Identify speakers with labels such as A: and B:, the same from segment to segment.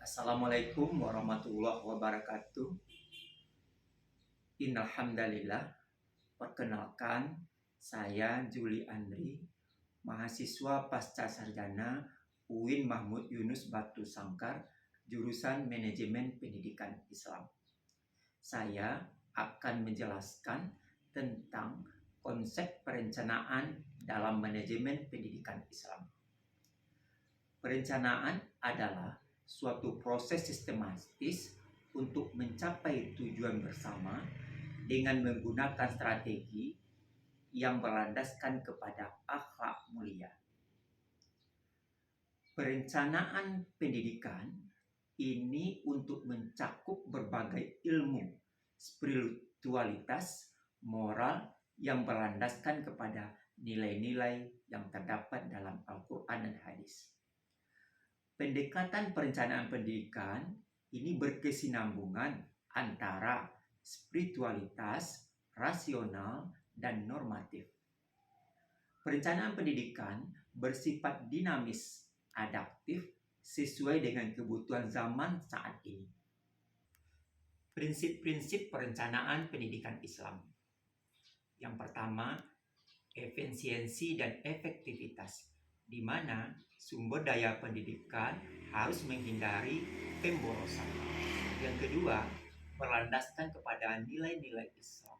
A: Assalamualaikum warahmatullahi wabarakatuh. Innal hamdalillah. Perkenalkan, saya Juli Andri, mahasiswa pasca sarjana UIN Mahmud Yunus Batu Sangkar, jurusan Manajemen Pendidikan Islam. Saya akan menjelaskan tentang konsep perencanaan dalam manajemen pendidikan Islam. Perencanaan adalah suatu proses sistematis untuk mencapai tujuan bersama dengan menggunakan strategi yang berlandaskan kepada akhlak mulia. Perencanaan pendidikan ini untuk mencakup berbagai ilmu, spiritualitas, moral yang berlandaskan kepada nilai-nilai yang terdapat dalam Al-Quran dan Hadis. Pendekatan perencanaan pendidikan ini berkesinambungan antara spiritualitas, rasional, dan normatif. Perencanaan pendidikan bersifat dinamis, adaptif, sesuai dengan kebutuhan zaman saat ini. Prinsip-prinsip perencanaan pendidikan Islam. Yang pertama, efisiensi dan efektivitas, di mana sumber daya pendidikan harus menghindari pemborosan. Yang kedua, berlandaskan kepada nilai-nilai Islam,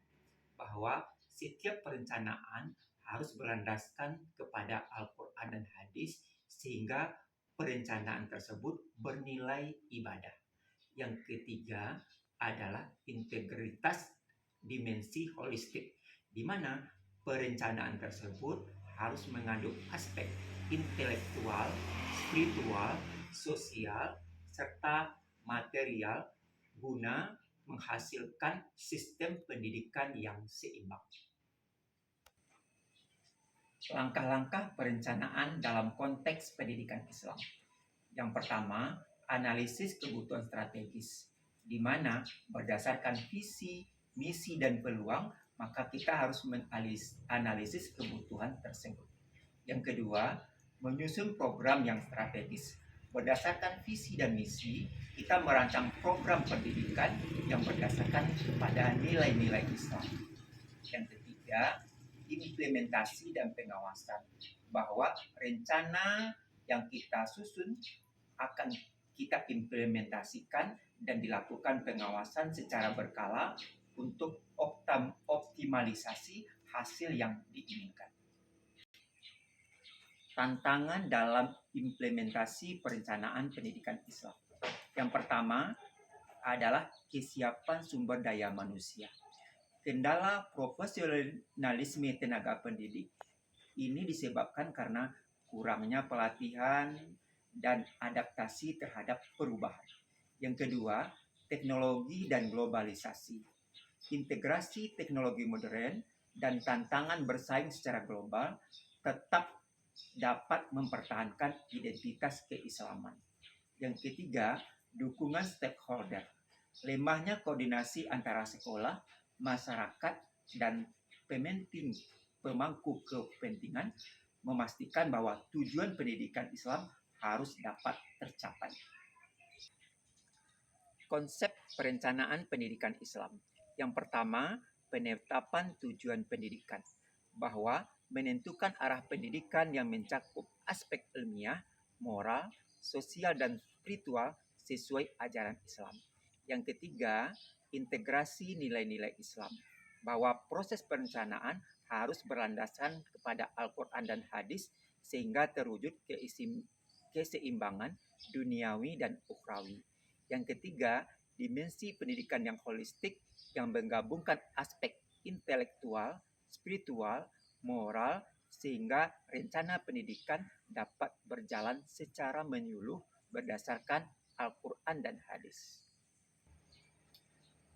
A: bahwa setiap perencanaan harus berlandaskan kepada Al-Quran dan Hadis sehingga perencanaan tersebut bernilai ibadah. Yang ketiga adalah integritas dimensi holistik, di mana perencanaan tersebut harus mengandung aspek intelektual, spiritual, sosial, serta material guna menghasilkan sistem pendidikan yang seimbang. Langkah-langkah perencanaan dalam konteks pendidikan Islam. Yang pertama, analisis kebutuhan strategis, di mana berdasarkan visi, misi, dan peluang, maka kita harus menganalisis kebutuhan tersebut. Yang kedua, menyusun program yang strategis. Berdasarkan visi dan misi, kita merancang program pendidikan yang berdasarkan kepada nilai-nilai Islam. Yang ketiga, implementasi dan pengawasan, bahwa rencana yang kita susun akan kita implementasikan dan dilakukan pengawasan secara berkala untuk optimalisasi hasil yang diinginkan. Tantangan dalam implementasi perencanaan pendidikan Islam. Yang pertama adalah kesiapan sumber daya manusia. Kendala profesionalisme tenaga pendidik ini disebabkan karena kurangnya pelatihan dan adaptasi terhadap perubahan. Yang kedua, teknologi dan globalisasi. Integrasi teknologi modern dan tantangan bersaing secara global tetap dapat mempertahankan identitas keislaman. Yang ketiga, dukungan stakeholder. Lemahnya koordinasi antara sekolah, masyarakat, dan pemangku kepentingan memastikan bahwa tujuan pendidikan Islam harus dapat tercapai. Konsep perencanaan pendidikan Islam. Yang pertama, penetapan tujuan pendidikan, bahwa menentukan arah pendidikan yang mencakup aspek ilmiah, moral, sosial, dan spiritual sesuai ajaran Islam. Yang ketiga, integrasi nilai-nilai Islam, bahwa proses perencanaan harus berlandaskan kepada Al-Quran dan Hadis sehingga terwujud keseimbangan duniawi dan ukhrawi. Yang ketiga, dimensi pendidikan yang holistik yang menggabungkan aspek intelektual, spiritual, moral, sehingga rencana pendidikan dapat berjalan secara menyeluruh berdasarkan Al-Quran dan Hadis.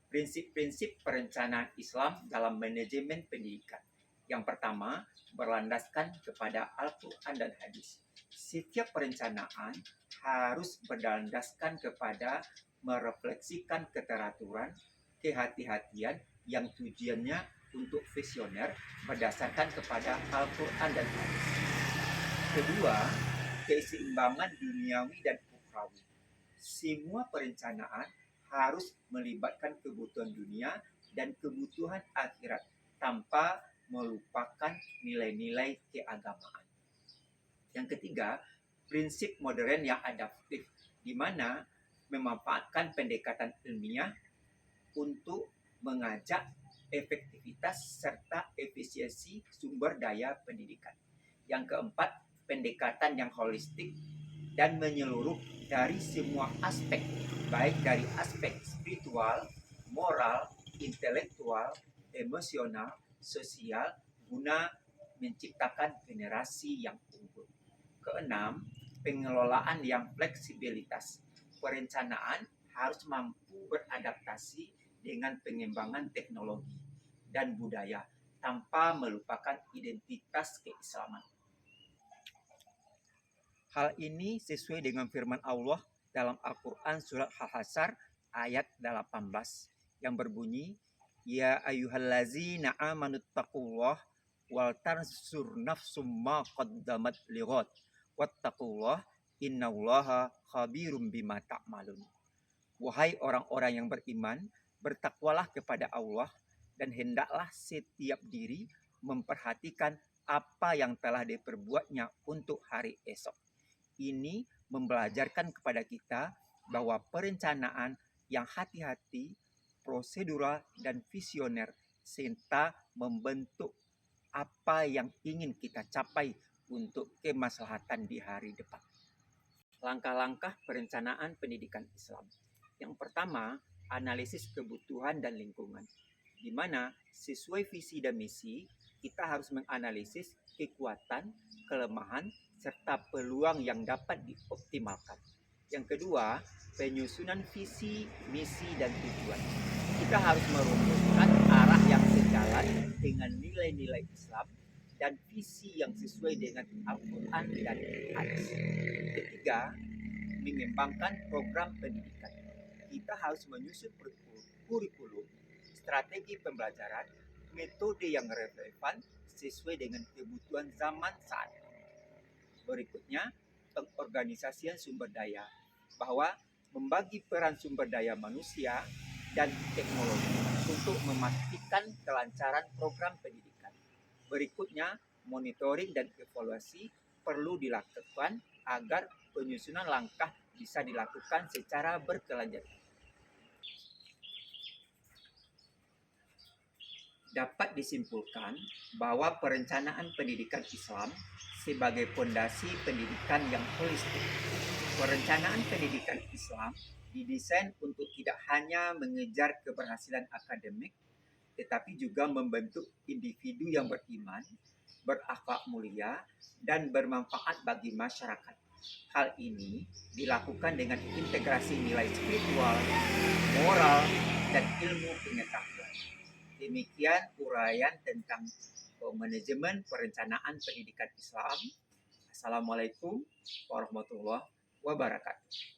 A: Prinsip-prinsip perencanaan Islam dalam manajemen pendidikan. Yang pertama, berlandaskan kepada Al-Quran dan Hadis. Setiap perencanaan harus berlandaskan kepada merefleksikan keteraturan, kehati-hatian yang tujuannya untuk visioner berdasarkan kepada Al-Quran dan Hadis. Kedua, keseimbangan duniawi dan ukhrawi. semua perencanaan harus melibatkan kebutuhan dunia dan kebutuhan akhirat tanpa melupakan nilai-nilai keagamaan. Yang ketiga, prinsip modern yang adaptif, di mana memanfaatkan pendekatan ilmiah untuk mengajak efektivitas serta efisiensi sumber daya pendidikan. Yang keempat, pendekatan yang holistik dan menyeluruh dari semua aspek, baik dari aspek spiritual, moral, intelektual, emosional, sosial, guna menciptakan generasi yang unggul. Keenam, pengelolaan yang fleksibilitas. Perencanaan harus mampu beradaptasi dengan pengembangan teknologi dan budaya tanpa melupakan identitas keislaman. Hal ini sesuai dengan firman Allah dalam Al-Quran surat Al-Hasyr ayat 18 yang berbunyi, Ya ayyuhallazina amanu taqullah wal tansur nafsum ma qaddamat lighad wattaqullah innallaha khabirum bima ta'malun. Wahai orang-orang yang beriman, bertakwalah kepada Allah dan hendaklah setiap diri memperhatikan apa yang telah diperbuatnya untuk hari esok. Ini membelajarkan kepada kita bahwa perencanaan yang hati-hati, prosedural, dan visioner serta membentuk apa yang ingin kita capai untuk kemaslahatan di hari depan. Langkah-langkah perencanaan pendidikan Islam. Yang pertama, analisis kebutuhan dan lingkungan, di mana sesuai visi dan misi, kita harus menganalisis kekuatan, kelemahan, serta peluang yang dapat dioptimalkan. Yang kedua, penyusunan visi, misi, dan tujuan. Kita harus merumuskan arah yang sejalan dengan nilai-nilai Islam dan visi yang sesuai dengan Al-Quran dan hadis. Ketiga, mengembangkan program pendidikan. Kita harus menyusun kurikulum, strategi pembelajaran, metode yang relevan sesuai dengan kebutuhan zaman saat ini. Berikutnya, pengorganisasian sumber daya, bahwa membagi peran sumber daya manusia dan teknologi untuk memastikan kelancaran program pendidikan. Berikutnya, monitoring dan evaluasi perlu dilakukan agar penyusunan langkah bisa dilakukan secara berkelanjutan. Dapat disimpulkan bahwa perencanaan pendidikan Islam sebagai fondasi pendidikan yang holistik. Perencanaan pendidikan Islam didesain untuk tidak hanya mengejar keberhasilan akademik, tetapi juga membentuk individu yang beriman, berakhlak mulia, dan bermanfaat bagi masyarakat. Hal ini dilakukan dengan integrasi nilai spiritual, moral, dan ilmu pengetahuan. Demikian uraian tentang manajemen perencanaan pendidikan Islam. Assalamualaikum warahmatullahi wabarakatuh.